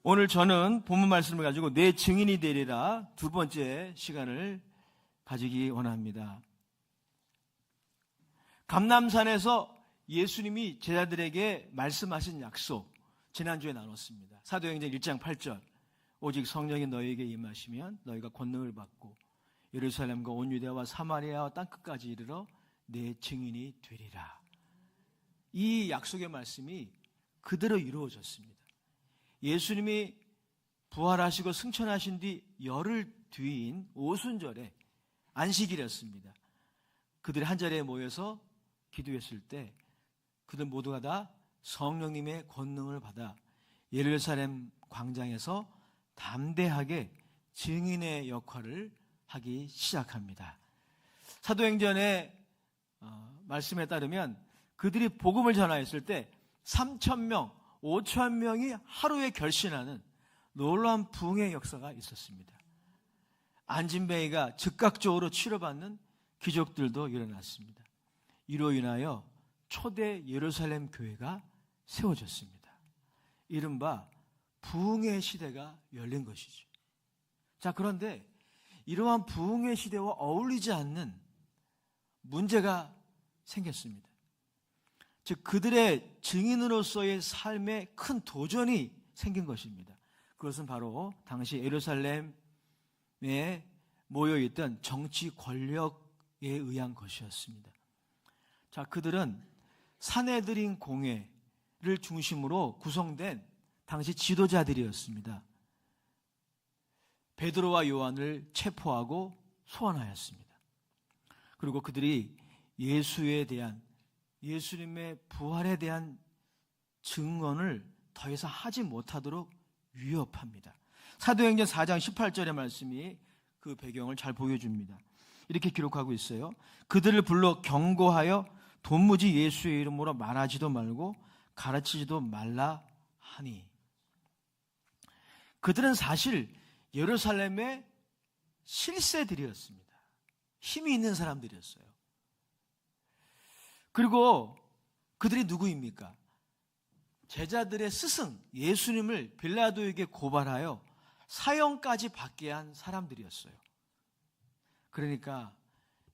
오늘 저는 본문 말씀을 가지고 내 증인이 되리라 두 번째 시간을 가지기 원합니다. 감람산에서 예수님이 제자들에게 말씀하신 약속, 지난주에 나눴습니다. 사도행전 1장 8절, 오직 성령이 너희에게 임하시면 너희가 권능을 받고 예루살렘과 온 유대와 사마리아와 땅끝까지 이르러 내 증인이 되리라. 이 약속의 말씀이 그대로 이루어졌습니다. 예수님이 부활하시고 승천하신 뒤 열흘 뒤인 오순절에 안식일이었습니다. 그들이 한자리에 모여서 기도했을 때 그들 모두가 다 성령님의 권능을 받아 예루살렘 광장에서 담대하게 증인의 역할을 하기 시작합니다. 사도행전의 말씀에 따르면 그들이 복음을 전하였을 때 3,000명, 5,000명이 하루에 결신하는 놀라운 부흥의 역사가 있었습니다. 안진뱅이가 즉각적으로 치료받는 기적들도 일어났습니다. 이로 인하여 초대 예루살렘 교회가 세워졌습니다. 이른바 부흥의 시대가 열린 것이죠. 자, 그런데 이러한 부흥의 시대와 어울리지 않는 문제가 생겼습니다. 즉 그들의 증인으로서의 삶에 큰 도전이 생긴 것입니다. 그것은 바로 당시 예루살렘에 모여있던 정치 권력에 의한 것이었습니다. 자, 그들은 산헤드린 공회를 중심으로 구성된 당시 지도자들이었습니다. 베드로와 요한을 체포하고 소환하였습니다. 그리고 그들이 예수님의 부활에 대한 증언을 더 이상 하지 못하도록 위협합니다. 사도행전 4장 18절의 말씀이 그 배경을 잘 보여줍니다. 이렇게 기록하고 있어요. 그들을 불러 경고하여 도무지 예수의 이름으로 말하지도 말고 가르치지도 말라 하니. 그들은 사실 예루살렘의 실세들이었습니다. 힘이 있는 사람들이었어요. 그리고 그들이 누구입니까? 제자들의 스승 예수님을 빌라도에게 고발하여 사형까지 받게 한 사람들이었어요. 그러니까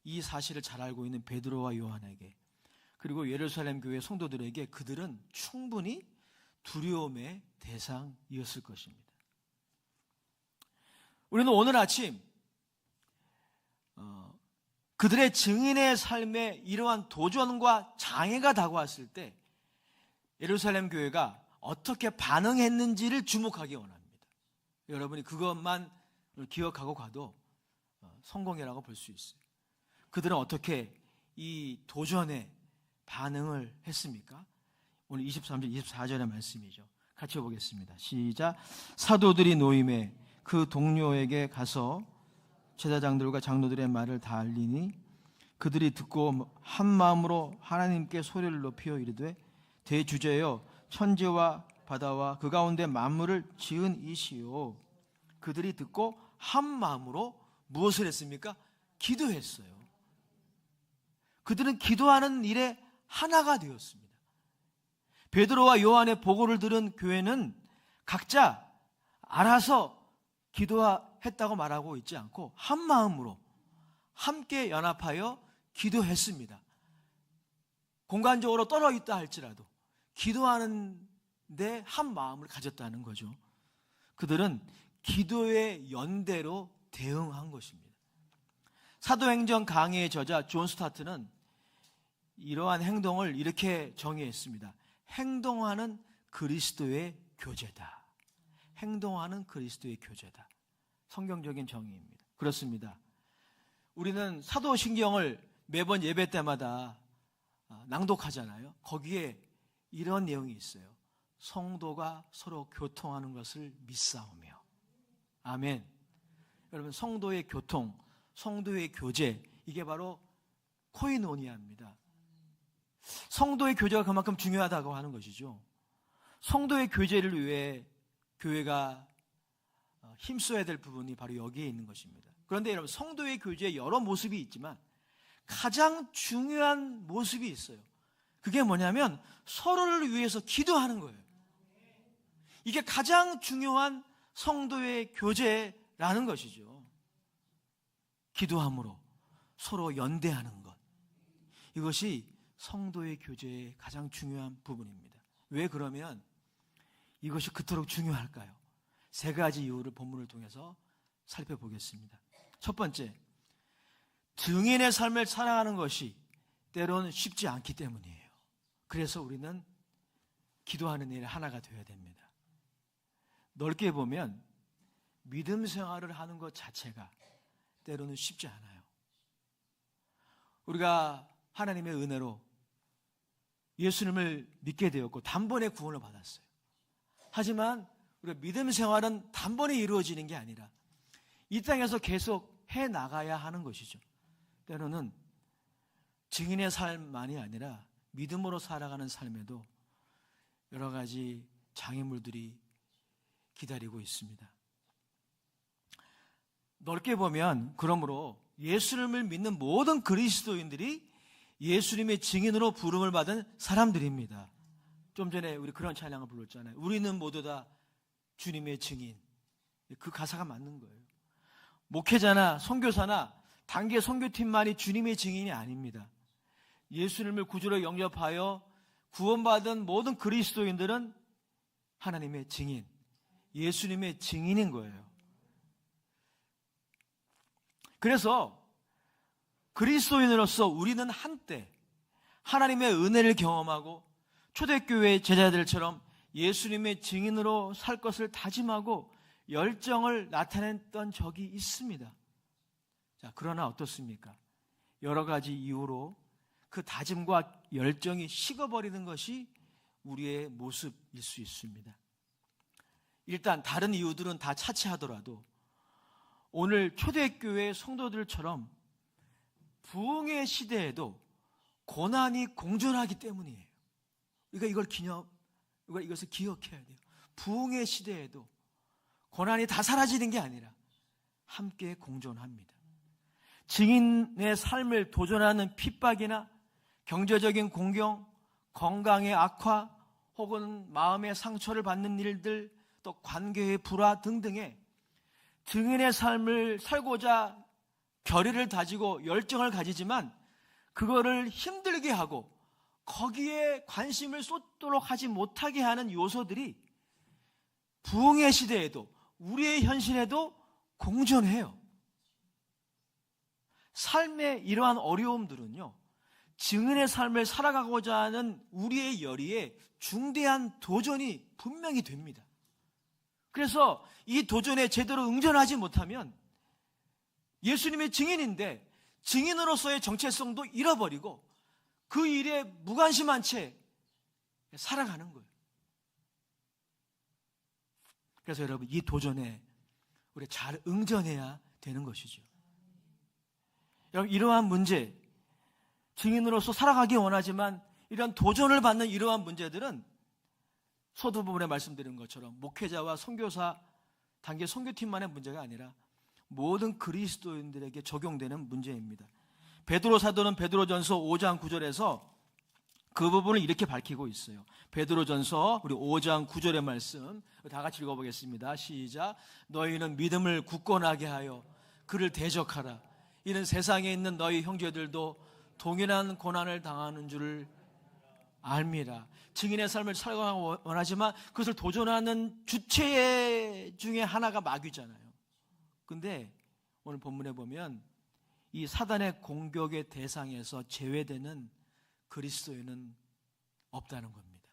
이 사실을 잘 알고 있는 베드로와 요한에게, 그리고 예루살렘 교회 성도들에게 그들은 충분히 두려움의 대상이었을 것입니다. 우리는 오늘 아침 그들의 증인의 삶에 이러한 도전과 장애가 다가왔을 때 예루살렘 교회가 어떻게 반응했는지를 주목하기 원합니다. 여러분이 그것만 기억하고 가도 성공이라고 볼 수 있어요. 그들은 어떻게 이 도전에 반응을 했습니까? 오늘 23절, 24절의 말씀이죠. 같이 보겠습니다. 시작. 사도들이 노임에 그 동료에게 가서 제사장들과 장로들의 말을 다 알리니 그들이 듣고 한 마음으로 하나님께 소리를 높여 이르되 대주제여 천지와 바다와 그 가운데 만물을 지은 이시요. 그들이 듣고 한 마음으로 무엇을 했습니까? 기도했어요. 그들은 기도하는 일에 하나가 되었습니다. 베드로와 요한의 보고를 들은 교회는 각자 알아서 기도했다고 말하고 있지 않고 한 마음으로 함께 연합하여 기도했습니다. 공간적으로 떨어 있다 할지라도 기도하는 데 한 마음을 가졌다는 거죠. 그들은 기도의 연대로 대응한 것입니다. 사도행전 강해의 저자 존 스타트는 이러한 행동을 이렇게 정의했습니다. 행동하는 그리스도의 교제다. 행동하는 그리스도의 교제다. 성경적인 정의입니다. 그렇습니다. 우리는 사도신경을 매번 예배 때마다 낭독하잖아요. 거기에 이런 내용이 있어요. 성도가 서로 교통하는 것을 믿사오며. 아멘. 여러분, 성도의 교통, 성도의 교제, 이게 바로 코이노니아입니다. 성도의 교제가 그만큼 중요하다고 하는 것이죠. 성도의 교제를 위해 교회가 힘써야 될 부분이 바로 여기에 있는 것입니다. 그런데 여러분, 성도의 교제에 여러 모습이 있지만 가장 중요한 모습이 있어요. 그게 뭐냐면 서로를 위해서 기도하는 거예요. 이게 가장 중요한 성도의 교제라는 것이죠. 기도함으로 서로 연대하는 것. 이것이 성도의 교제의 가장 중요한 부분입니다. 왜 그러면 이것이 그토록 중요할까요? 세 가지 이유를 본문을 통해서 살펴보겠습니다. 첫 번째, 증인의 삶을 살아가는 것이 때로는 쉽지 않기 때문이에요. 그래서 우리는 기도하는 일 하나가 되어야 됩니다. 넓게 보면 믿음 생활을 하는 것 자체가 때로는 쉽지 않아요. 우리가 하나님의 은혜로 예수님을 믿게 되었고 단번에 구원을 받았어요. 하지만 우리가 믿음 생활은 단번에 이루어지는 게 아니라 이 땅에서 계속 해나가야 하는 것이죠. 때로는 증인의 삶만이 아니라 믿음으로 살아가는 삶에도 여러 가지 장애물들이 기다리고 있습니다. 넓게 보면 그러므로 예수님을 믿는 모든 그리스도인들이 예수님의 증인으로 부름을 받은 사람들입니다. 좀 전에 우리 그런 찬양을 불렀잖아요. 우리는 모두 다 주님의 증인. 그 가사가 맞는 거예요. 목회자나 선교사나 단계 선교팀만이 주님의 증인이 아닙니다. 예수님을 구주로 영접하여 구원받은 모든 그리스도인들은 하나님의 증인, 예수님의 증인인 거예요. 그래서 그리스도인으로서 우리는 한때 하나님의 은혜를 경험하고 초대교회 제자들처럼 예수님의 증인으로 살 것을 다짐하고 열정을 나타냈던 적이 있습니다. 자, 그러나 어떻습니까? 여러 가지 이유로 그 다짐과 열정이 식어버리는 것이 우리의 모습일 수 있습니다. 일단 다른 이유들은 다 차치하더라도 오늘 초대교회 성도들처럼 부흥의 시대에도 고난이 공존하기 때문이에요. 이걸 이것을 기억해야 돼요. 부흥의 시대에도 고난이 다 사라지는 게 아니라 함께 공존합니다. 증인의 삶을 도전하는 핍박이나 경제적인 공경, 건강의 악화, 혹은 마음의 상처를 받는 일들, 또 관계의 불화 등등의 증인의 삶을 살고자 결의를 다지고 열정을 가지지만 그거를 힘들게 하고 거기에 관심을 쏟도록 하지 못하게 하는 요소들이 부흥의 시대에도 우리의 현실에도 공존해요. 삶의 이러한 어려움들은요, 증인의 삶을 살아가고자 하는 우리의 열의에 중대한 도전이 분명히 됩니다. 그래서 이 도전에 제대로 응전하지 못하면 예수님의 증인인데 증인으로서의 정체성도 잃어버리고 그 일에 무관심한 채 살아가는 거예요. 그래서 여러분, 이 도전에 우리 잘 응전해야 되는 것이죠. 여러분, 이러한 문제, 증인으로서 살아가기 원하지만 이런 도전을 받는 이러한 문제들은 서두 부분에 말씀드린 것처럼 목회자와 선교사, 단계 선교팀만의 문제가 아니라 모든 그리스도인들에게 적용되는 문제입니다. 베드로 사도는 베드로전서 5장 9절에서 그 부분을 이렇게 밝히고 있어요. 베드로전서 우리 5장 9절의 말씀 다 같이 읽어보겠습니다. 시작. 너희는 믿음을 굳건하게 하여 그를 대적하라. 이는 세상에 있는 너희 형제들도 동일한 고난을 당하는 줄을 알미라. 증인의 삶을 살아가기 원하지만 그것을 도전하는 주체 중에 하나가 마귀잖아요. 근데 오늘 본문에 보면 이 사단의 공격의 대상에서 제외되는 그리스도인은 없다는 겁니다.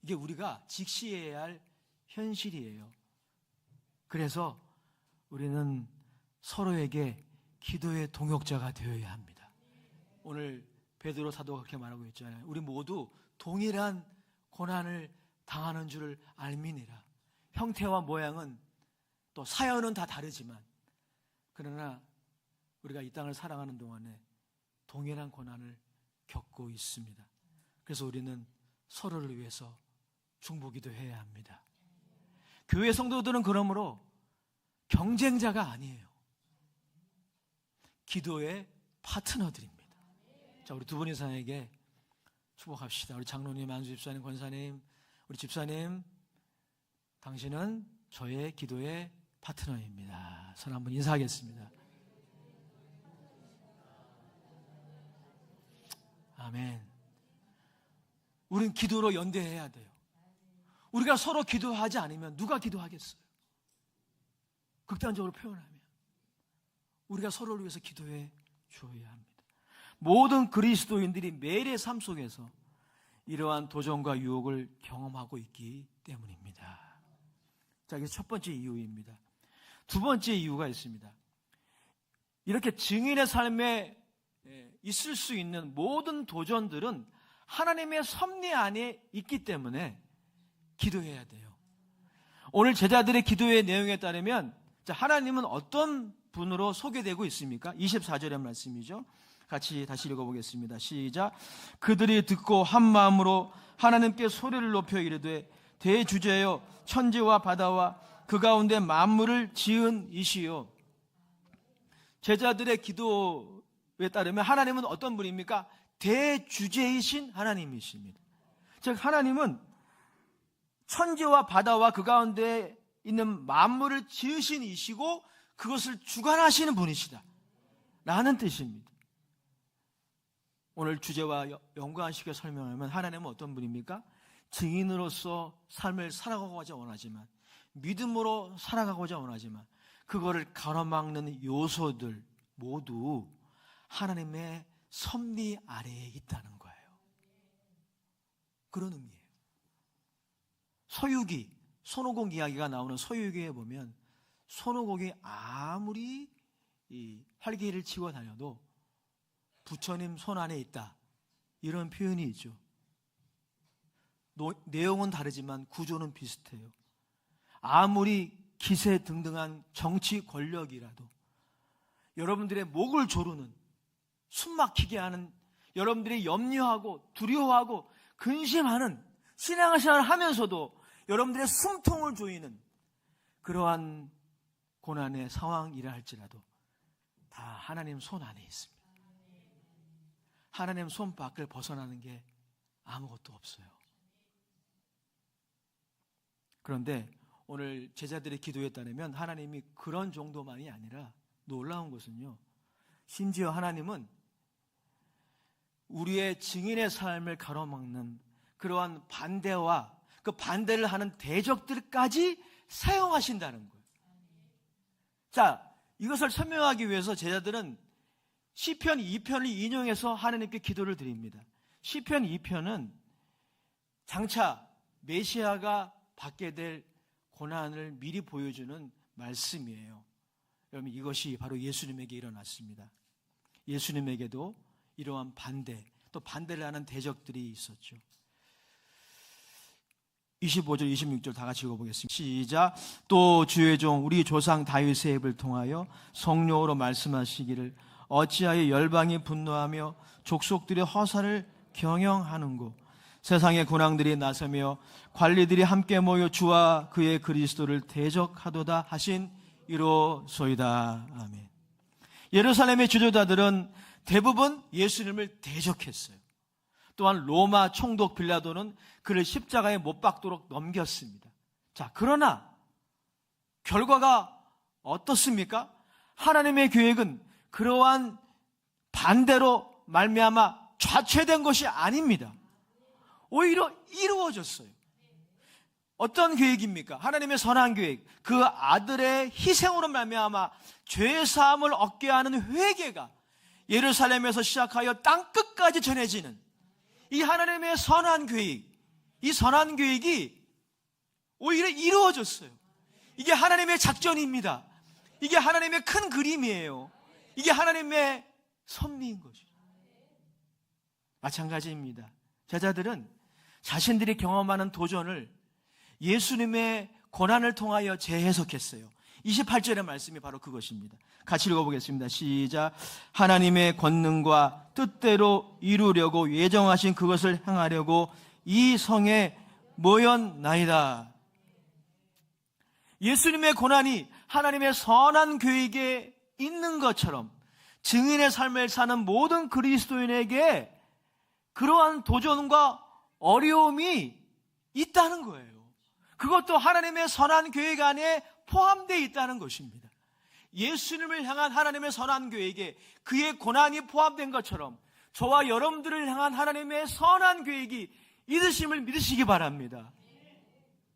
이게 우리가 직시해야 할 현실이에요. 그래서 우리는 서로에게 기도의 동역자가 되어야 합니다. 오늘 베드로 사도가 그렇게 말하고 있잖아요. 우리 모두 동일한 고난을 당하는 줄을 알미니라. 형태와 모양은 또 사연은 다 다르지만 그러나 우리가 이 땅을 살아가는 동안에 동일한 고난을 겪고 있습니다. 그래서 우리는 서로를 위해서 중보기도 해야 합니다. 교회 성도들은 그러므로 경쟁자가 아니에요. 기도의 파트너들입니다. 자, 우리 두 분 이상에게 축복합시다. 우리 장로님, 안수 집사님, 권사님, 우리 집사님 당신은 저의 기도의 파트너입니다. 손 한번 인사하겠습니다. 아멘. 우린 기도로 연대해야 돼요. 우리가 서로 기도하지 않으면 누가 기도하겠어요? 극단적으로 표현하면 우리가 서로를 위해서 기도해 줘야 합니다. 모든 그리스도인들이 매일의 삶 속에서 이러한 도전과 유혹을 경험하고 있기 때문입니다. 자, 이게 첫 번째 이유입니다. 두 번째 이유가 있습니다. 이렇게 증인의 삶에 있을 수 있는 모든 도전들은 하나님의 섭리 안에 있기 때문에 기도해야 돼요. 오늘 제자들의 기도의 내용에 따르면 하나님은 어떤 분으로 소개되고 있습니까? 24절의 말씀이죠. 같이 다시 읽어보겠습니다. 시작. 그들이 듣고 한 마음으로 하나님께 소리를 높여 이르되 대주제여 천지와 바다와 그 가운데 만물을 지은 이시요. 제자들의 기도에 따르면 하나님은 어떤 분입니까? 대주제이신 하나님이십니다. 즉 하나님은 천지와 바다와 그 가운데 있는 만물을 지으신 이시고 그것을 주관하시는 분이시다 라는 뜻입니다. 오늘 주제와 연관시켜 설명하면 하나님은 어떤 분입니까? 증인으로서 삶을 살아가고자 원하지만, 믿음으로 살아가고자 원하지만 그거를 가로막는 요소들 모두 하나님의 섭리 아래에 있다는 거예요. 그런 의미예요. 소유기, 손오공 이야기가 나오는 소유기에 보면 손오공이 아무리 활개를 치고 다녀도 부처님 손 안에 있다, 이런 표현이 있죠. 내용은 다르지만 구조는 비슷해요. 아무리 기세등등한 정치 권력이라도 여러분들의 목을 조르는, 숨막히게 하는, 여러분들이 염려하고 두려워하고 근심하는 신앙생활을 하면서도 여러분들의 숨통을 조이는 그러한 고난의 상황이라 할지라도 다 하나님 손 안에 있습니다. 하나님 손 밖을 벗어나는 게 아무것도 없어요. 그런데 오늘 제자들의 기도에 따르면 하나님이 그런 정도만이 아니라 놀라운 것은요, 심지어 하나님은 우리의 증인의 삶을 가로막는 그러한 반대와 그 반대를 하는 대적들까지 사용하신다는 거예요. 자, 이것을 설명하기 위해서 제자들은 시편 2편을 인용해서 하나님께 기도를 드립니다. 시편 2편은 장차 메시아가 받게 될 고난을 미리 보여주는 말씀이에요. 여러분, 이것이 바로 예수님에게 일어났습니다. 예수님에게도 이러한 반대, 또 반대를 하는 대적들이 있었죠. 25절, 26절 다 같이 읽어보겠습니다. 시작. 또 주의 종 우리 조상 다윗의 입을 통하여 성령으로 말씀하시기를 어찌하여 열방이 분노하며 족속들의 허사를 경영하는고 세상의 군왕들이 나서며 관리들이 함께 모여 주와 그의 그리스도를 대적하도다 하신 이로소이다. 아멘. 예루살렘의 지도자들은 대부분 예수님을 대적했어요. 또한 로마 총독 빌라도는 그를 십자가에 못 박도록 넘겼습니다. 자, 그러나 결과가 어떻습니까? 하나님의 계획은 그러한 반대로 말미암아 좌초된 것이 아닙니다. 오히려 이루어졌어요. 어떤 계획입니까? 하나님의 선한 계획, 그 아들의 희생으로 말미암아 죄 사함을 얻게 하는 회개가 예루살렘에서 시작하여 땅 끝까지 전해지는 이 하나님의 선한 계획, 이 선한 계획이 오히려 이루어졌어요. 이게 하나님의 작전입니다. 이게 하나님의 큰 그림이에요. 이게 하나님의 섭리인 것이죠. 마찬가지입니다. 제자들은 자신들이 경험하는 도전을 예수님의 고난을 통하여 재해석했어요. 28절의 말씀이 바로 그것입니다. 같이 읽어보겠습니다. 시작. 하나님의 권능과 뜻대로 이루려고 예정하신 그것을 행하려고 이 성에 모였나이다. 예수님의 고난이 하나님의 선한 계획에 있는 것처럼 증인의 삶을 사는 모든 그리스도인에게 그러한 도전과 어려움이 있다는 거예요. 그것도 하나님의 선한 계획 안에 포함되어 있다는 것입니다. 예수님을 향한 하나님의 선한 계획에 그의 고난이 포함된 것처럼 저와 여러분들을 향한 하나님의 선한 계획이 있으심을 믿으시기 바랍니다.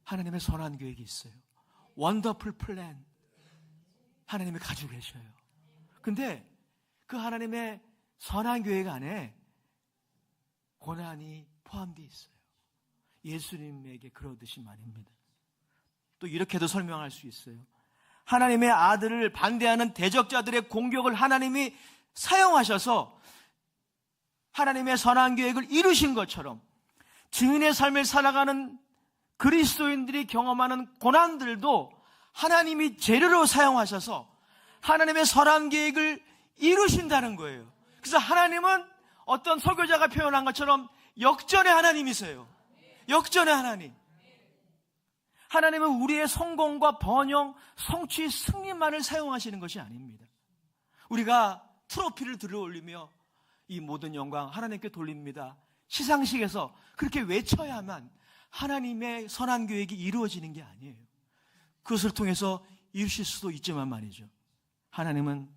하나님의 선한 계획이 있어요. 원더풀 플랜 하나님이 가지고 계셔요. 근데 그 하나님의 선한 계획 안에 고난이 포함되어 있어요. 예수님에게 그러듯이 말입니다. 또 이렇게도 설명할 수 있어요. 하나님의 아들을 반대하는 대적자들의 공격을 하나님이 사용하셔서 하나님의 선한 계획을 이루신 것처럼 증인의 삶을 살아가는 그리스도인들이 경험하는 고난들도 하나님이 재료로 사용하셔서 하나님의 선한 계획을 이루신다는 거예요. 그래서 하나님은 어떤 설교자가 표현한 것처럼 역전의 하나님이세요. 역전의 하나님. 하나님은 우리의 성공과 번영, 성취, 승리만을 사용하시는 것이 아닙니다. 우리가 트로피를 들어올리며 이 모든 영광 하나님께 돌립니다. 시상식에서 그렇게 외쳐야만 하나님의 선한 계획이 이루어지는 게 아니에요. 그것을 통해서 이루실 수도 있지만 말이죠. 하나님은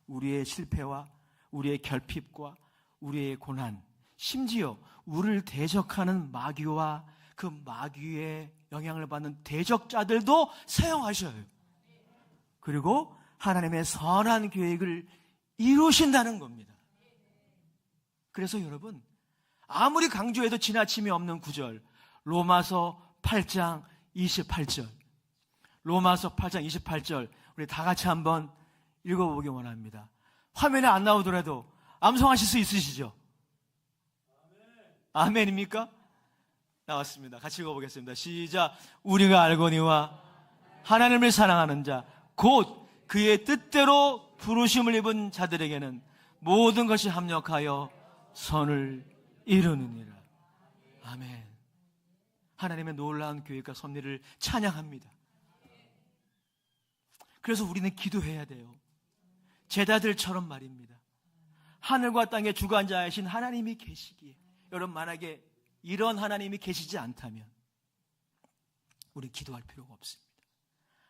우리의 실패와 우리의 결핍과 우리의 고난, 심지어 우리를 대적하는 마귀와 그 마귀의 영향을 받는 대적자들도 사용하셔요. 그리고 하나님의 선한 계획을 이루신다는 겁니다. 그래서 여러분, 아무리 강조해도 지나침이 없는 구절, 로마서 8장 28절, 로마서 8장 28절 우리 다 같이 한번 읽어보기 원합니다. 화면에 안 나오더라도 암송하실 수 있으시죠? 아멘입니까? 나왔습니다. 같이 읽어보겠습니다. 시작. 우리가 알거니와 하나님을 사랑하는 자 곧 그의 뜻대로 부르심을 입은 자들에게는 모든 것이 합력하여 선을 이루느니라. 아멘. 하나님의 놀라운 계획과 섭리를 찬양합니다. 그래서 우리는 기도해야 돼요. 제자들처럼 말입니다. 하늘과 땅의 주관자이신 하나님이 계시기에, 여러분 만약에 이런 하나님이 계시지 않다면 우리 기도할 필요가 없습니다.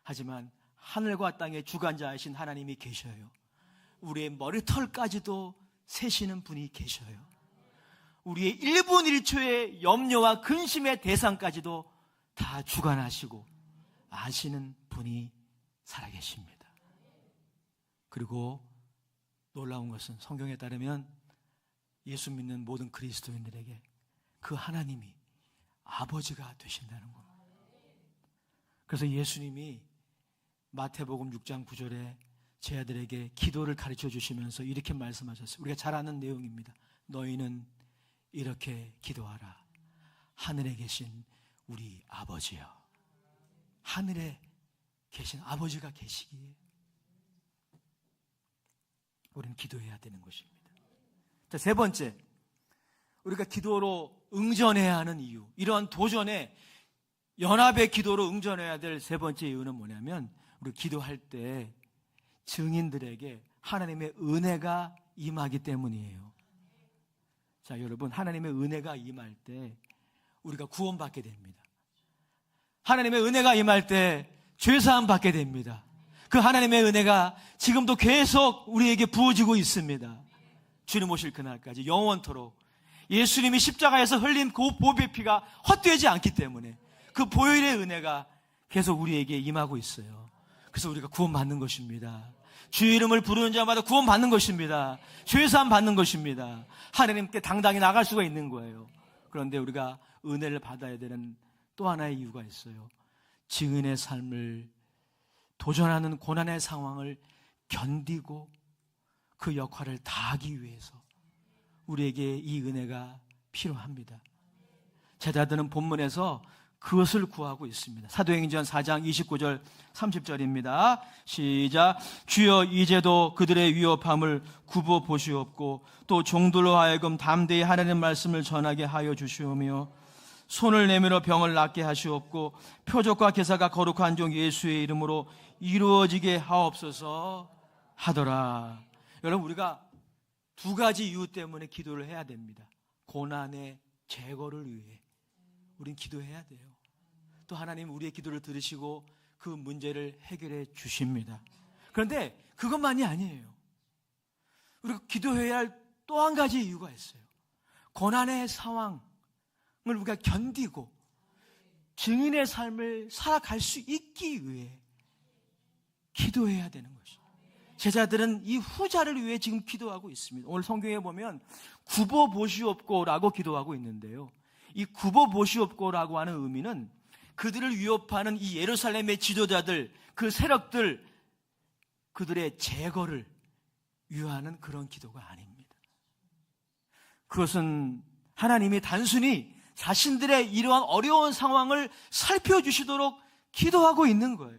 하지만 하늘과 땅의 주관자이신 하나님이 계셔요. 우리의 머리털까지도 세시는 분이 계셔요. 우리의 1분 1초의 염려와 근심의 대상까지도 다 주관하시고 아시는 분이 살아계십니다. 그리고 놀라운 것은 성경에 따르면 예수 믿는 모든 그리스도인들에게 그 하나님이 아버지가 되신다는 겁니다. 그래서 예수님이 마태복음 6장 9절에 제 아들에게 기도를 가르쳐 주시면서 이렇게 말씀하셨어요. 우리가 잘 아는 내용입니다. 너희는 이렇게 기도하라. 하늘에 계신 우리 아버지여. 하늘에 계신 아버지가 계시기에 우리는 기도해야 되는 것입니다. 자, 세 번째, 우리가 기도로 응전해야 하는 이유, 이러한 도전에 연합의 기도로 응전해야 될 세 번째 이유는 뭐냐면, 우리 기도할 때 증인들에게 하나님의 은혜가 임하기 때문이에요. 자, 여러분, 하나님의 은혜가 임할 때 우리가 구원받게 됩니다. 하나님의 은혜가 임할 때 죄사함 받게 됩니다. 그 하나님의 은혜가 지금도 계속 우리에게 부어지고 있습니다. 주님 오실 그날까지 영원토록 예수님이 십자가에서 흘린 그 보배의 피가 헛되지 않기 때문에 그 보혈의 은혜가 계속 우리에게 임하고 있어요. 그래서 우리가 구원받는 것입니다. 주의 이름을 부르는 자마다 구원받는 것입니다. 죄사함 받는 것입니다. 하나님께 당당히 나갈 수가 있는 거예요. 그런데 우리가 은혜를 받아야 되는 또 하나의 이유가 있어요. 증인의 삶을 도전하는 고난의 상황을 견디고 그 역할을 다하기 위해서 우리에게 이 은혜가 필요합니다. 제자들은 본문에서 그것을 구하고 있습니다. 사도행전 4장 29절 30절입니다. 시작. 주여 이제도 그들의 위협함을 굽어 보시옵고 또 종들로 하여금 담대히 하나님의 말씀을 전하게 하여 주시오며 손을 내밀어 병을 낫게 하시옵고 표적과 기사가 거룩한 종 예수의 이름으로 이루어지게 하옵소서 하더라. 여러분, 우리가 두 가지 이유 때문에 기도를 해야 됩니다. 고난의 제거를 위해 우린 기도해야 돼요. 또 하나님 우리의 기도를 들으시고 그 문제를 해결해 주십니다. 그런데 그것만이 아니에요. 우리가 기도해야 할 또 한 가지 이유가 있어요. 고난의 상황을 우리가 견디고 증인의 삶을 살아갈 수 있기 위해 기도해야 되는 것이죠. 제자들은 이 후자를 위해 지금 기도하고 있습니다. 오늘 성경에 보면 굽어보시옵고라고 기도하고 있는데요. 이 굽어보시옵고라고 하는 의미는 그들을 위협하는 이 예루살렘의 지도자들, 그 세력들, 그들의 제거를 위하는 그런 기도가 아닙니다. 그것은 하나님이 단순히 자신들의 이러한 어려운 상황을 살펴주시도록 기도하고 있는 거예요.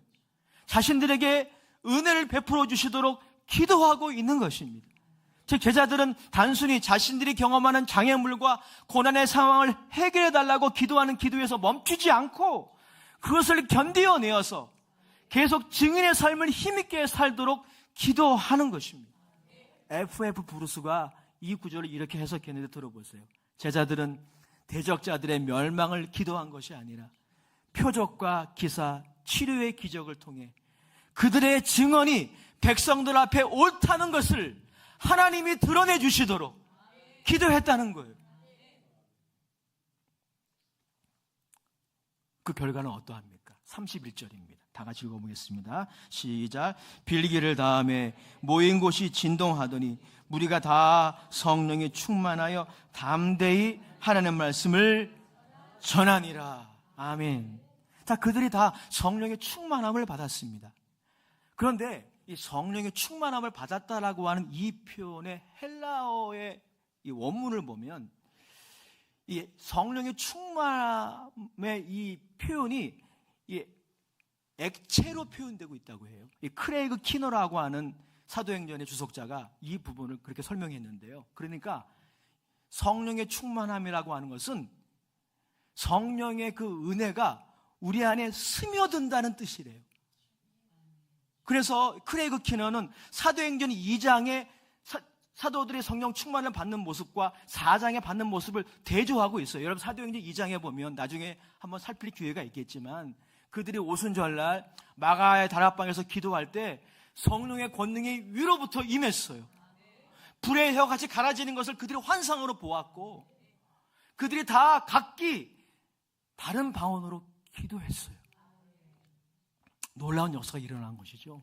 자신들에게 은혜를 베풀어 주시도록 기도하고 있는 것입니다. 즉 제자들은 단순히 자신들이 경험하는 장애물과 고난의 상황을 해결해 달라고 기도하는 기도에서 멈추지 않고 그것을 견디어내어서 계속 증인의 삶을 힘있게 살도록 기도하는 것입니다. F.F. 브루스가 이 구절을 이렇게 해석했는데 들어보세요. 제자들은 대적자들의 멸망을 기도한 것이 아니라 표적과 기사, 치료의 기적을 통해 그들의 증언이 백성들 앞에 옳다는 것을 하나님이 드러내 주시도록 기도했다는 거예요. 그 결과는 어떠합니까? 31절입니다. 다 같이 읽어보겠습니다. 시작. 빌기를 다음에 모인 곳이 진동하더니 무리가 다 성령이 충만하여 담대히 하나님 말씀을 전하니라. 아멘. 자, 그들이 다 성령의 충만함을 받았습니다. 그런데 이 성령의 충만함을 받았다라고 하는 이 표현의 헬라어의 이 원문을 보면 이 성령의 충만함의 이 표현이 이 액체로 표현되고 있다고 해요. 이 크레이그 키너라고 하는 사도행전의 주석자가 이 부분을 그렇게 설명했는데요. 그러니까 성령의 충만함이라고 하는 것은 성령의 그 은혜가 우리 안에 스며든다는 뜻이래요. 그래서 크레이그 키너는 사도행전 2장에 사도들의 성령 충만을 받는 모습과 4장에 받는 모습을 대조하고 있어요. 여러분 사도행전 2장에 보면 나중에 한번 살필 기회가 있겠지만 그들이 오순절날 마가의 다락방에서 기도할 때 성령의 권능이 위로부터 임했어요. 불의 혀가 같이 갈아지는 것을 그들이 환상으로 보았고 그들이 다 각기 다른 방언으로 기도했어요. 놀라운 역사가 일어난 것이죠.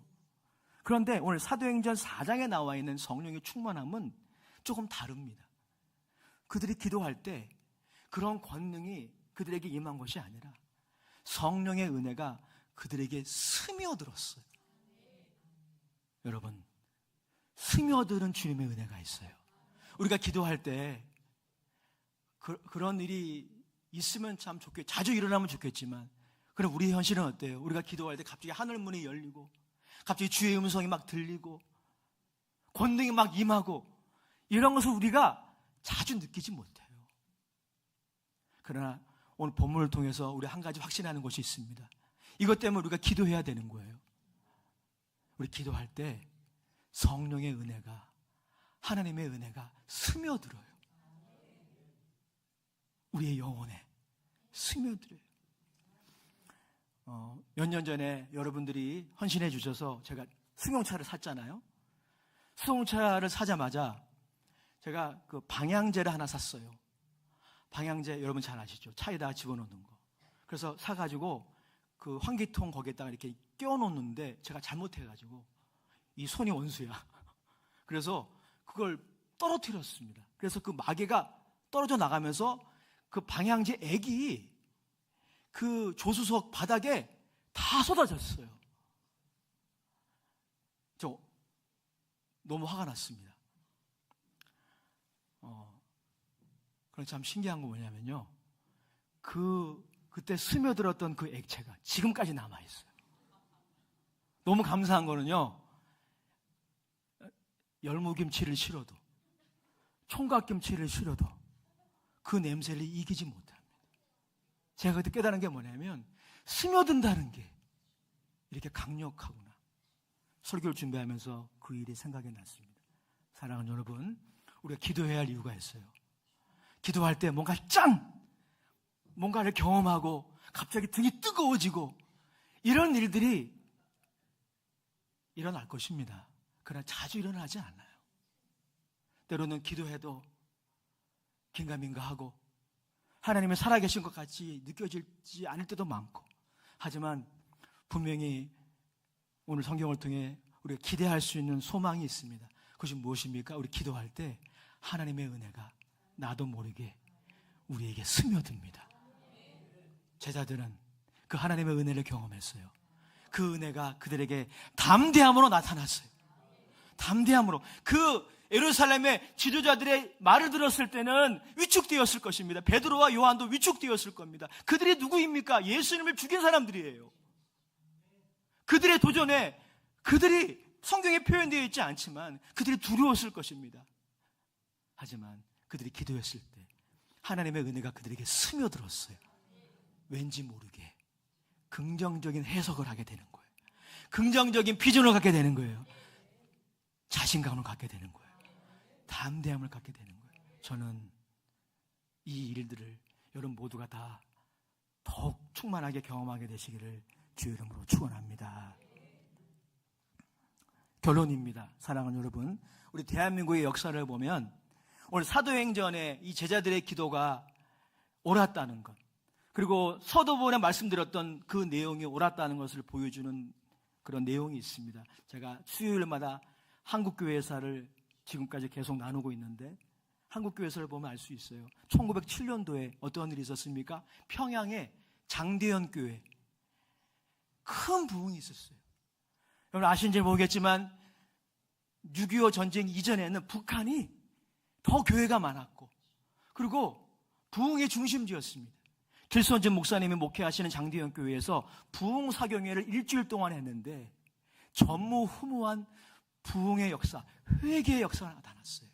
그런데 오늘 사도행전 4장에 나와 있는 성령의 충만함은 조금 다릅니다. 그들이 기도할 때 그런 권능이 그들에게 임한 것이 아니라 성령의 은혜가 그들에게 스며들었어요. 여러분, 스며드는 주님의 은혜가 있어요. 우리가 기도할 때 그런 일이 있으면 참 좋겠, 자주 일어나면 좋겠지만 그럼 우리의 현실은 어때요? 우리가 기도할 때 갑자기 하늘문이 열리고 갑자기 주의 음성이 막 들리고 권능이 막 임하고 이런 것을 우리가 자주 느끼지 못해요. 그러나 오늘 본문을 통해서 우리 한 가지 확신하는 것이 있습니다. 이것 때문에 우리가 기도해야 되는 거예요. 우리 기도할 때 성령의 은혜가, 하나님의 은혜가 스며들어요. 우리의 영혼에 스며들어요. 몇 년 전에 여러분들이 헌신해 주셔서 제가 승용차를 샀잖아요. 승용차를 사자마자 제가 그 방향제를 하나 샀어요. 방향제 여러분 잘 아시죠? 차에다가 집어넣는 거. 그래서 사가지고 그 환기통 거기에다가 이렇게 끼워놓는데 제가 잘못해가지고 이 손이 원수야. 그래서 그걸 떨어뜨렸습니다. 그래서 그 마개가 떨어져 나가면서 그 방향제 액이 그 조수석 바닥에 다 쏟아졌어요. 저 너무 화가 났습니다. 그럼 참 신기한 거 뭐냐면요. 그때 스며들었던 그 액체가 지금까지 남아있어요. 너무 감사한 거는요. 열무김치를 실어도 총각김치를 실어도 그 냄새를 이기지 못합니다. 제가 그때 깨달은 게 뭐냐면 스며든다는 게 이렇게 강력하구나. 설교를 준비하면서 그 일이 생각이 났습니다. 사랑하는 여러분, 우리가 기도해야 할 이유가 있어요. 기도할 때 뭔가를 경험하고 갑자기 등이 뜨거워지고 이런 일들이 일어날 것입니다. 그러나 자주 일어나지 않아요. 때로는 기도해도 긴가민가하고 하나님의 살아계신 것 같이 느껴지지 않을 때도 많고, 하지만 분명히 오늘 성경을 통해 우리가 기대할 수 있는 소망이 있습니다. 그것이 무엇입니까? 우리 기도할 때 하나님의 은혜가 나도 모르게 우리에게 스며듭니다. 제자들은 그 하나님의 은혜를 경험했어요. 그 은혜가 그들에게 담대함으로 나타났어요. 담대함으로. 그 예루살렘의 지도자들의 말을 들었을 때는 위축되었을 것입니다. 베드로와 요한도 위축되었을 겁니다. 그들이 누구입니까? 예수님을 죽인 사람들이에요. 그들의 도전에 그들이 성경에 표현되어 있지 않지만 그들이 두려웠을 것입니다. 하지만 그들이 기도했을 때 하나님의 은혜가 그들에게 스며들었어요. 왠지 모르게 긍정적인 해석을 하게 되는 거예요. 긍정적인 비전을 갖게 되는 거예요. 자신감을 갖게 되는 거예요. 담대함을 갖게 되는 거예요. 저는 이 일들을 여러분 모두가 다 더욱 충만하게 경험하게 되시기를 주의 이름으로 축원합니다. 결론입니다. 사랑하는 여러분, 우리 대한민국의 역사를 보면 오늘 사도행전에 이 제자들의 기도가 옳았다는 것, 그리고 서도본에 말씀드렸던 그 내용이 옳았다는 것을 보여주는 그런 내용이 있습니다. 제가 수요일마다 한국교회사를 지금까지 계속 나누고 있는데, 한국교회사를 보면 알 수 있어요. 1907년도에 어떤 일이 있었습니까? 평양에 장대현 교회 큰 부흥이 있었어요. 여러분 아시는지 모르겠지만 6.25 전쟁 이전에는 북한이 더 교회가 많았고, 그리고 부흥의 중심지였습니다. 길선진 목사님이 목회하시는 장대현 교회에서 부흥 사경회를 일주일 동안 했는데 전무후무한 부흥의 역사, 회개의 역사가 나타났어요.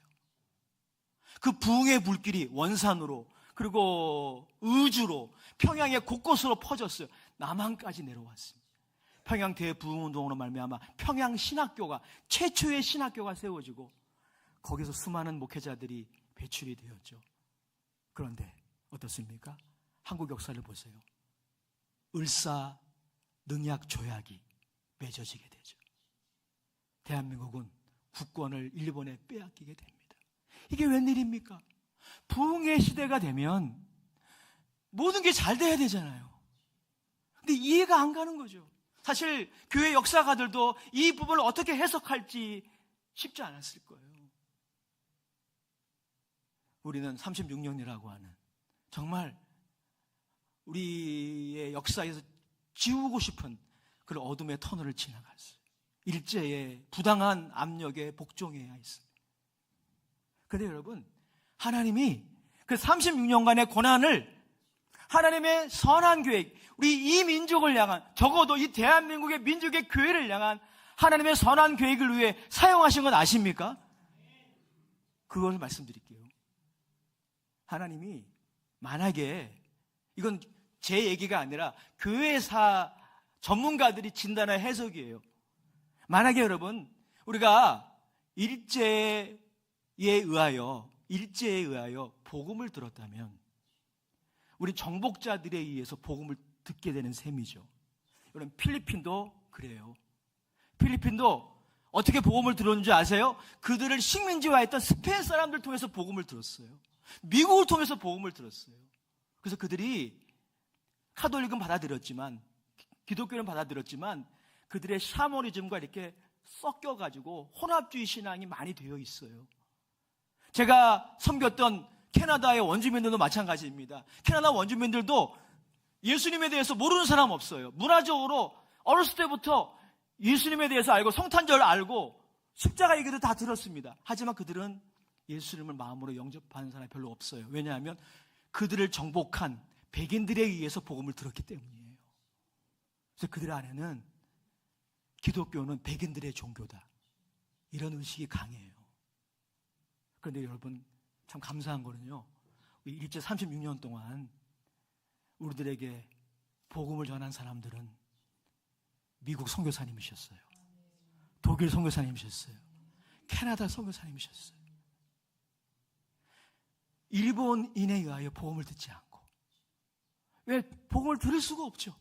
그 부흥의 불길이 원산으로 그리고 의주로 평양의 곳곳으로 퍼졌어요. 남한까지 내려왔습니다. 평양 대부흥운동으로 말미암아 평양 신학교가, 최초의 신학교가 세워지고 거기서 수많은 목회자들이 배출이 되었죠. 그런데 어떻습니까? 한국 역사를 보세요. 을사능약조약이 맺어지게 되죠. 대한민국은 국권을 일본에 빼앗기게 됩니다. 이게 웬일입니까? 부흥의 시대가 되면 모든 게 잘 돼야 되잖아요. 근데 이해가 안 가는 거죠. 사실 교회 역사가들도 이 부분을 어떻게 해석할지 쉽지 않았을 거예요. 우리는 36년이라고 하는 정말 우리의 역사에서 지우고 싶은 그런 어둠의 터널을 지나갔어요. 일제의 부당한 압력에 복종해야 했습니다. 그런데 여러분, 하나님이 그 36년간의 고난을 하나님의 선한 계획, 우리 이 민족을 향한, 적어도 이 대한민국의 민족의 교회를 향한 하나님의 선한 계획을 위해 사용하신 건 아십니까? 그걸 말씀드릴게요. 하나님이 만약에, 이건 제 얘기가 아니라 교회사 전문가들이 진단한 해석이에요. 만약에 여러분, 우리가 일제에 의하여 복음을 들었다면 우리 정복자들에 의해서 복음을 듣게 되는 셈이죠. 여러분, 필리핀도 그래요. 필리핀도 어떻게 복음을 들었는지 아세요? 그들을 식민지화했던 스페인 사람들 통해서 복음을 들었어요. 미국을 통해서 복음을 들었어요. 그래서 그들이 카톨릭은 받아들였지만, 기독교는 받아들였지만 그들의 샤머니즘과 이렇게 섞여가지고 혼합주의 신앙이 많이 되어 있어요. 제가 섬겼던 캐나다의 원주민들도 마찬가지입니다. 캐나다 원주민들도 예수님에 대해서 모르는 사람 없어요. 문화적으로 어렸을 때부터 예수님에 대해서 알고 성탄절 알고 십자가 얘기도 다 들었습니다. 하지만 그들은 예수님을 마음으로 영접하는 사람이 별로 없어요. 왜냐하면 그들을 정복한 백인들에 의해서 복음을 들었기 때문이에요. 그래서 그들 안에는 기독교는 백인들의 종교다, 이런 의식이 강해요. 그런데 여러분, 참 감사한 거는요, 일제 36년 동안 우리들에게 복음을 전한 사람들은 미국 선교사님이셨어요. 독일 선교사님이셨어요. 캐나다 선교사님이셨어요. 일본인에 의하여 복음을 듣지 않고, 왜 복음을 들을 수가 없죠.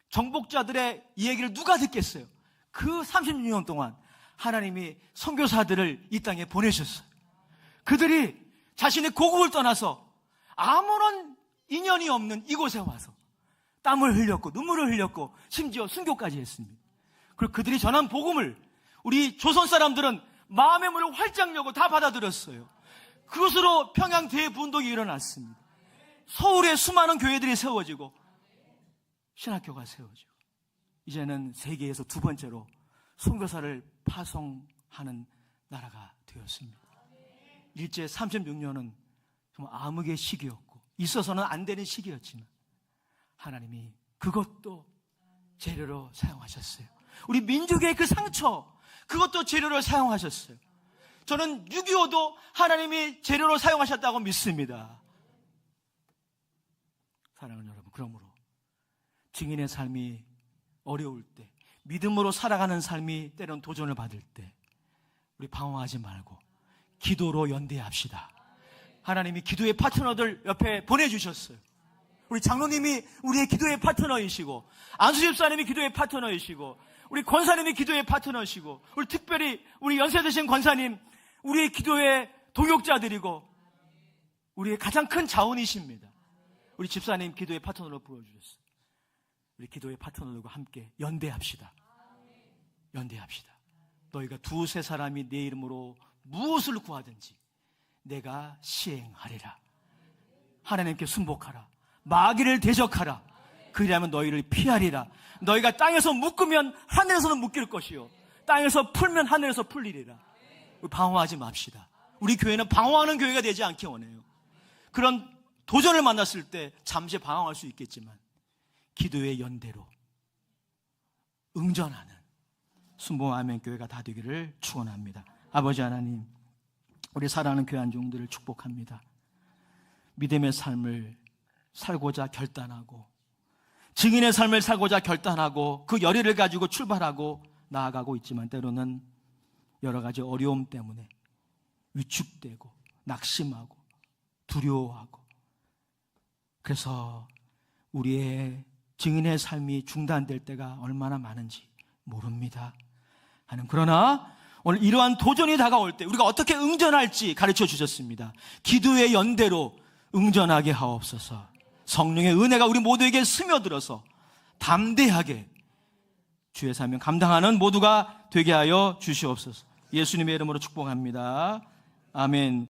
정복자들의 이야기를 누가 듣겠어요? 그 36년 동안 하나님이 선교사들을 이 땅에 보내셨어요. 그들이 자신의 고국을 떠나서 아무런 인연이 없는 이곳에 와서 땀을 흘렸고 눈물을 흘렸고 심지어 순교까지 했습니다. 그리고 그들이 전한 복음을 우리 조선 사람들은 마음의 문을 활짝 열고 다 받아들였어요. 그것으로 평양 대분동이 일어났습니다. 서울에 수많은 교회들이 세워지고 신학교가 세워지고 이제는 세계에서 두 번째로 선교사를 파송하는 나라가 되었습니다. 일제 36년은 정말 암흑의 시기였고 있어서는 안 되는 시기였지만 하나님이 그것도 재료로 사용하셨어요. 우리 민족의 그 상처, 그것도 재료로 사용하셨어요. 저는 6.25도 하나님이 재료로 사용하셨다고 믿습니다. 사랑하는 여러분, 그러므로 증인의 삶이 어려울 때, 믿음으로 살아가는 삶이 때론 도전을 받을 때 우리 방황하지 말고 기도로 연대합시다. 하나님이 기도의 파트너들 옆에 보내주셨어요. 우리 장로님이 우리의 기도의 파트너이시고, 안수 집사님이 기도의 파트너이시고, 우리 권사님이 기도의 파트너이시고, 우리 특별히 우리 연세 드신 권사님 우리의 기도의 동역자들이고 우리의 가장 큰 자원이십니다. 우리 집사님 기도의 파트너로 부어주셨어요. 우리 기도의 파트너들과 함께 연대합시다. 연대합시다. 너희가 두세 사람이 내 이름으로 무엇을 구하든지 내가 시행하리라. 하나님께 순복하라. 마귀를 대적하라. 그리하면 너희를 피하리라. 너희가 땅에서 묶으면 하늘에서는 묶일 것이요 땅에서 풀면 하늘에서 풀리리라. 방황하지 맙시다. 우리 교회는 방황하는 교회가 되지 않기 원해요. 그런 도전을 만났을 때 잠시 방황할 수 있겠지만 기도의 연대로 응전하는 순복하면 교회가 다 되기를 축원합니다. 아버지 하나님, 우리 사랑하는 교회 안종들을 축복합니다. 믿음의 삶을 살고자 결단하고 증인의 삶을 살고자 결단하고 그 열의를 가지고 출발하고 나아가고 있지만 때로는 여러 가지 어려움 때문에 위축되고 낙심하고 두려워하고 그래서 우리의 증인의 삶이 중단될 때가 얼마나 많은지 모릅니다. 하는 그러나 오늘 이러한 도전이 다가올 때 우리가 어떻게 응전할지 가르쳐 주셨습니다. 기도의 연대로 응전하게 하옵소서. 성령의 은혜가 우리 모두에게 스며들어서 담대하게 주의 사명 감당하는 모두가 되게 하여 주시옵소서. 예수님의 이름으로 축복합니다. 아멘.